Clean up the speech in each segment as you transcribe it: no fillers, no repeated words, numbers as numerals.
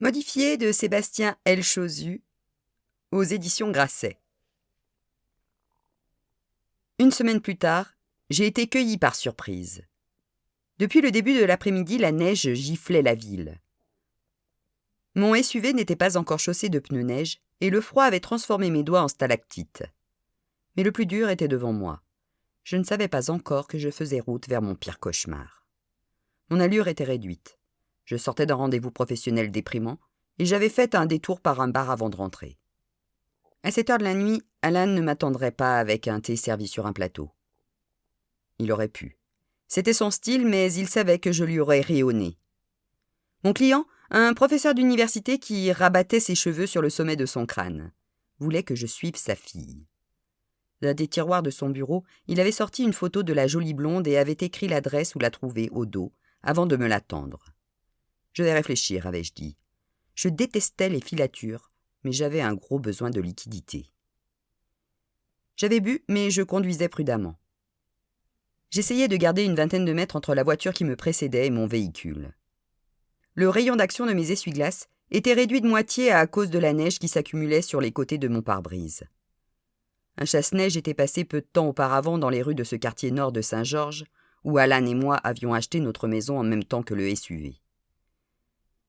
Modifié de Sébastien L. Chauzu aux éditions Grasset. Une semaine plus tard, j'ai été cueilli par surprise. Depuis le début de l'après-midi, la neige giflait la ville. Mon SUV n'était pas encore chaussé de pneus neige et le froid avait transformé mes doigts en stalactites. Mais le plus dur était devant moi. Je ne savais pas encore que je faisais route vers mon pire cauchemar. Mon allure était réduite. Je sortais d'un rendez-vous professionnel déprimant et j'avais fait un détour par un bar avant de rentrer. À cette heure de la nuit, Alan ne m'attendrait pas avec un thé servi sur un plateau. Il aurait pu. C'était son style, mais il savait que je lui aurais ri au nez. Mon client, un professeur d'université qui rabattait ses cheveux sur le sommet de son crâne, voulait que je suive sa fille. D'un des tiroirs de son bureau, il avait sorti une photo de la jolie blonde et avait écrit l'adresse où la trouver au dos, avant de me l'attendre. Je vais réfléchir, avais-je dit. Je détestais les filatures, mais j'avais un gros besoin de liquidité. J'avais bu, mais je conduisais prudemment. J'essayais de garder une vingtaine de mètres entre la voiture qui me précédait et mon véhicule. Le rayon d'action de mes essuie-glaces était réduit de moitié à cause de la neige qui s'accumulait sur les côtés de mon pare-brise. Un chasse-neige était passé peu de temps auparavant dans les rues de ce quartier nord de Saint-Georges, où Alan et moi avions acheté notre maison en même temps que le SUV.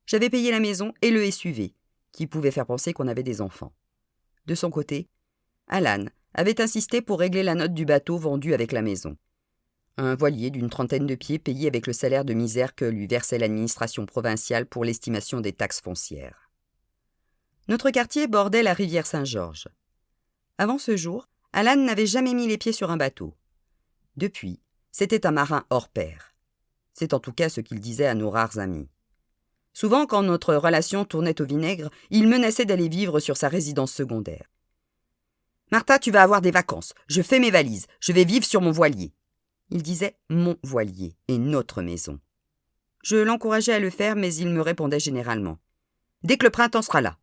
J'avais payé la maison et le SUV, qui pouvait faire penser qu'on avait des enfants. De son côté, Alan avait insisté pour régler la note du bateau vendu avec la maison. Un voilier d'une 30aine de pieds payé avec le salaire de misère que lui versait l'administration provinciale pour l'estimation des taxes foncières. Notre quartier bordait la rivière Saint-Georges. Avant ce jour, Alan n'avait jamais mis les pieds sur un bateau. Depuis, c'était un marin hors pair. C'est en tout cas ce qu'il disait à nos rares amis. Souvent, quand notre relation tournait au vinaigre, il menaçait d'aller vivre sur sa résidence secondaire. « Martha, tu vas avoir des vacances. Je fais mes valises. Je vais vivre sur mon voilier. » Il disait « mon voilier » et notre maison. Je l'encourageais à le faire, mais il me répondait généralement « Dès que le printemps sera là. »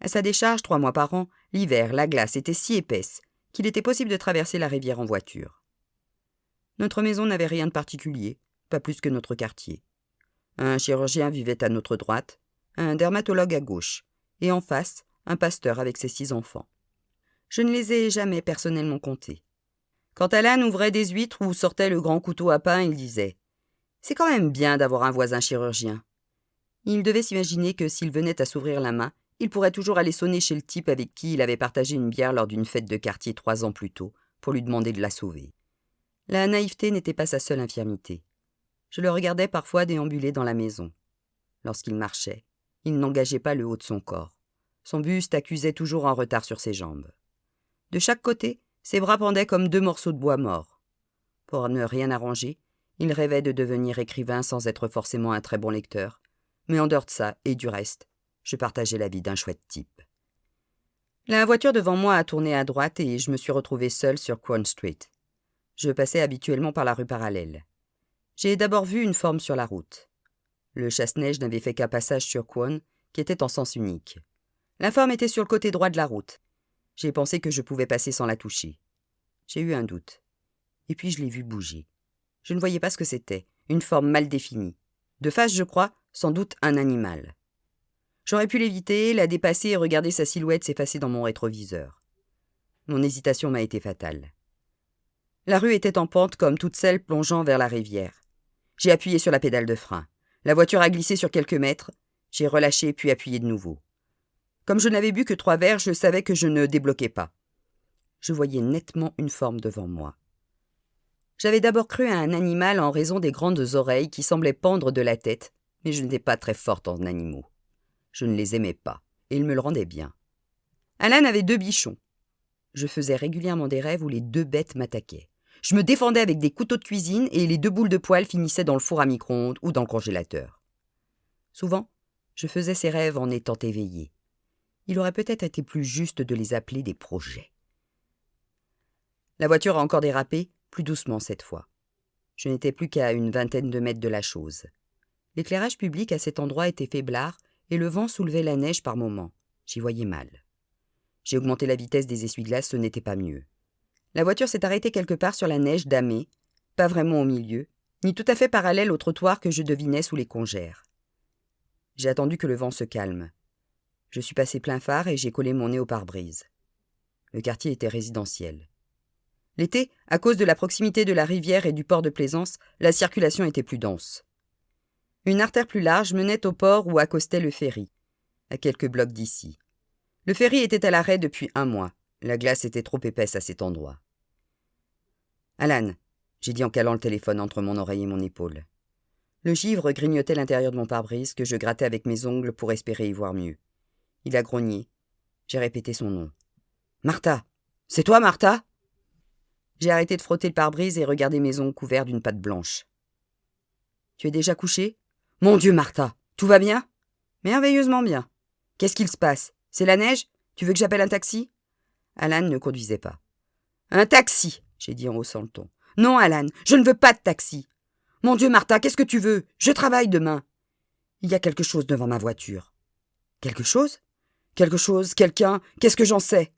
À sa décharge, 3 mois par an, l'hiver, la glace était si épaisse qu'il était possible de traverser la rivière en voiture. Notre maison n'avait rien de particulier, pas plus que notre quartier. Un chirurgien vivait à notre droite, un dermatologue à gauche, et en face, un pasteur avec ses 6 enfants. Je ne les ai jamais personnellement comptés. Quand Alan ouvrait des huîtres ou sortait le grand couteau à pain, il disait « C'est quand même bien d'avoir un voisin chirurgien. » Il devait s'imaginer que s'il venait à s'ouvrir la main, il pourrait toujours aller sonner chez le type avec qui il avait partagé une bière lors d'une fête de quartier 3 ans plus tôt, pour lui demander de la sauver. La naïveté n'était pas sa seule infirmité. Je le regardais parfois déambuler dans la maison. Lorsqu'il marchait, il n'engageait pas le haut de son corps. Son buste accusait toujours un retard sur ses jambes. De chaque côté, ses bras pendaient comme 2 morceaux de bois morts. Pour ne rien arranger, il rêvait de devenir écrivain sans être forcément un très bon lecteur. Mais en dehors de ça et du reste, je partageais la vie d'un chouette type. La voiture devant moi a tourné à droite et je me suis retrouvé seul sur Queen Street. Je passais habituellement par la rue parallèle. J'ai d'abord vu une forme sur la route. Le chasse-neige n'avait fait qu'un passage sur Queen, qui était en sens unique. La forme était sur le côté droit de la route. J'ai pensé que je pouvais passer sans la toucher. J'ai eu un doute. Et puis je l'ai vu bouger. Je ne voyais pas ce que c'était, une forme mal définie. De face, je crois, sans doute un animal. J'aurais pu l'éviter, la dépasser et regarder sa silhouette s'effacer dans mon rétroviseur. Mon hésitation m'a été fatale. La rue était en pente comme toutes celles plongeant vers la rivière. J'ai appuyé sur la pédale de frein. La voiture a glissé sur quelques mètres. J'ai relâché puis appuyé de nouveau. Comme je n'avais bu que 3 verres, je savais que je ne débloquais pas. Je voyais nettement une forme devant moi. J'avais d'abord cru à un animal en raison des grandes oreilles qui semblaient pendre de la tête, mais je n'étais pas très forte en animaux. Je ne les aimais pas, et ils me le rendaient bien. Alan avait 2 bichons. Je faisais régulièrement des rêves où les 2 bêtes m'attaquaient. Je me défendais avec des couteaux de cuisine et les 2 boules de poêle finissaient dans le four à micro-ondes ou dans le congélateur. Souvent, je faisais ces rêves en étant éveillée. Il aurait peut-être été plus juste de les appeler des projets. La voiture a encore dérapé, plus doucement cette fois. Je n'étais plus qu'à une 20aine de mètres de la chose. L'éclairage public à cet endroit était faiblard et le vent soulevait la neige par moments. J'y voyais mal. J'ai augmenté la vitesse des essuie-glaces, ce n'était pas mieux. La voiture s'est arrêtée quelque part sur la neige damée, pas vraiment au milieu, ni tout à fait parallèle au trottoir que je devinais sous les congères. J'ai attendu que le vent se calme. Je suis passé plein phare et j'ai collé mon nez au pare-brise. Le quartier était résidentiel. L'été, à cause de la proximité de la rivière et du port de Plaisance, la circulation était plus dense. Une artère plus large menait au port où accostait le ferry, à quelques blocs d'ici. Le ferry était à l'arrêt depuis 1 mois. La glace était trop épaisse à cet endroit. « Alan !» j'ai dit en calant le téléphone entre mon oreille et mon épaule. Le givre grignotait l'intérieur de mon pare-brise que je grattais avec mes ongles pour espérer y voir mieux. Il a grogné. J'ai répété son nom. « Martha ! C'est toi, Martha ?» J'ai arrêté de frotter le pare-brise et regardé mes ongles couverts d'une pâte blanche. « Tu es déjà couchée ? Mon Dieu, Martha ! Tout va bien ? Merveilleusement bien. Qu'est-ce qu'il se passe ? C'est la neige ? Tu veux que j'appelle un taxi ? Alan ne conduisait pas. Un taxi, j'ai dit en haussant le ton. Non, Alan, je ne veux pas de taxi. Mon Dieu, Martha, qu'est-ce que tu veux ? Je travaille demain. Il y a quelque chose devant ma voiture. Quelque chose ? Quelque chose, quelqu'un, qu'est-ce que j'en sais ?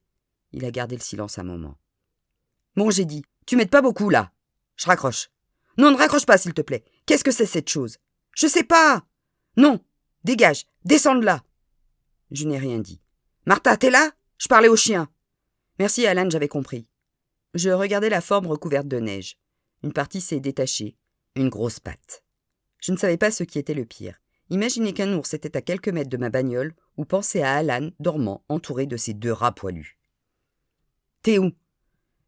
Il a gardé le silence un moment. Bon, j'ai dit, tu m'aides pas beaucoup là. Je raccroche. Non, ne raccroche pas, s'il te plaît. Qu'est-ce que c'est cette chose ? Je sais pas. Non, dégage, descends de là. Je n'ai rien dit. Martha, t'es là ? Je parlais au chien. Merci, Alan, j'avais compris. Je regardais la forme recouverte de neige. Une partie s'est détachée. Une grosse patte. Je ne savais pas ce qui était le pire. Imaginez qu'un ours était à quelques mètres de ma bagnole ou pensez à Alan dormant entouré de ses 2 rats poilus. T'es où ?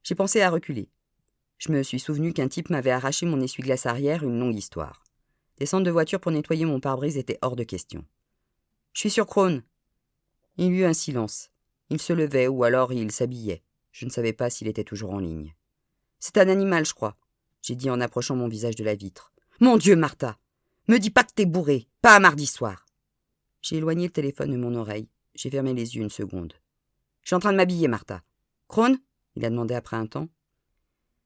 J'ai pensé à reculer. Je me suis souvenu qu'un type m'avait arraché mon essuie-glace arrière, une longue histoire. Descendre de voiture pour nettoyer mon pare-brise était hors de question. Je suis sur Crone. Il y eut un silence. Il se levait ou alors il s'habillait. Je ne savais pas s'il était toujours en ligne. C'est un animal, je crois, j'ai dit en approchant mon visage de la vitre. Mon Dieu, Martha, me dis pas que t'es bourré, pas un mardi soir. J'ai éloigné le téléphone de mon oreille. J'ai fermé les yeux 1 seconde. Je suis en train de m'habiller, Martha. Crone ? Il a demandé après un temps.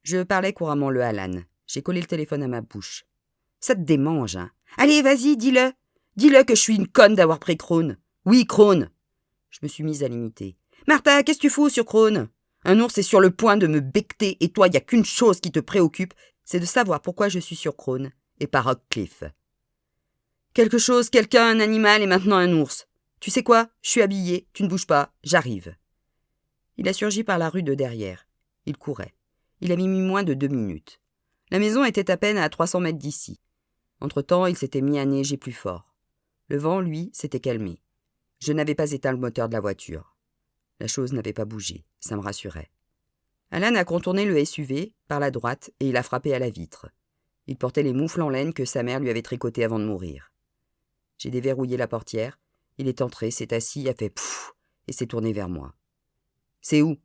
Je parlais couramment le Alan. J'ai collé le téléphone à ma bouche. Ça te démange, hein ? Allez, vas-y, dis-le. Dis-le que je suis une conne d'avoir pris Crone. Oui, Crone. Je me suis mise à l'imiter. Martha, qu'est-ce que tu fous sur Crone ? Un ours est sur le point de me becqueter et toi, il n'y a qu'une chose qui te préoccupe, c'est de savoir pourquoi je suis sur Crone et pas Rockcliffe. Quelque chose, quelqu'un, un animal et maintenant un ours. Tu sais quoi ? Je suis habillée, tu ne bouges pas, j'arrive. Il a surgi par la rue de derrière. Il courait. Il avait mis moins de 2 minutes. La maison était à peine à 300 mètres d'ici. Entre-temps, il s'était mis à neiger plus fort. Le vent, lui, s'était calmé. Je n'avais pas éteint le moteur de la voiture. La chose n'avait pas bougé, ça me rassurait. Alan a contourné le SUV par la droite et il a frappé à la vitre. Il portait les moufles en laine que sa mère lui avait tricotées avant de mourir. J'ai déverrouillé la portière. Il est entré, s'est assis, a fait pouf et s'est tourné vers moi. C'est où ?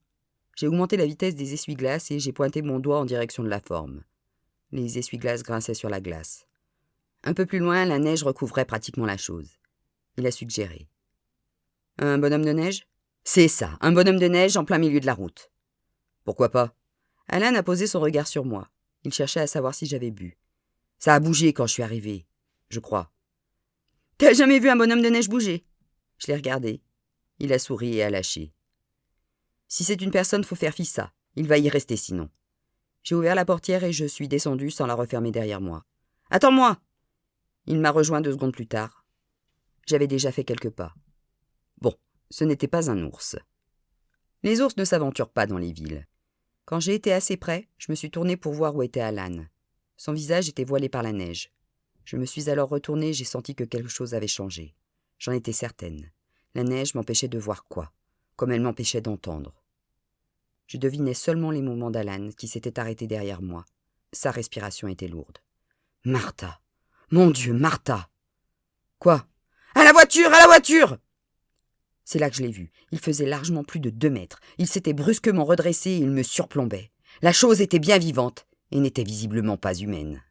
J'ai augmenté la vitesse des essuie-glaces et j'ai pointé mon doigt en direction de la forme. Les essuie-glaces grinçaient sur la glace. Un peu plus loin, la neige recouvrait pratiquement la chose. Il a suggéré. Un bonhomme de neige ? C'est ça, un bonhomme de neige en plein milieu de la route. Pourquoi pas ? Alan a posé son regard sur moi. Il cherchait à savoir si j'avais bu. Ça a bougé quand je suis arrivé, je crois. T'as jamais vu un bonhomme de neige bouger ? Je l'ai regardé. Il a souri et a lâché. Si c'est une personne, faut faire fi ça. Il va y rester sinon. J'ai ouvert la portière et je suis descendu sans la refermer derrière moi. Attends-moi ! Il m'a rejoint 2 secondes plus tard. J'avais déjà fait quelques pas. Bon, ce n'était pas un ours. Les ours ne s'aventurent pas dans les villes. Quand j'ai été assez près, je me suis tourné pour voir où était Alan. Son visage était voilé par la neige. Je me suis alors retourné et j'ai senti que quelque chose avait changé. J'en étais certaine. La neige m'empêchait de voir quoi, comme elle m'empêchait d'entendre. Je devinais seulement les mouvements d'Alan qui s'était arrêté derrière moi. Sa respiration était lourde. « Martha ! Mon Dieu, Martha !»« Quoi ? À la voiture ! À la voiture !» C'est là que je l'ai vu. Il faisait largement plus de 2 mètres. Il s'était brusquement redressé et il me surplombait. La chose était bien vivante et n'était visiblement pas humaine.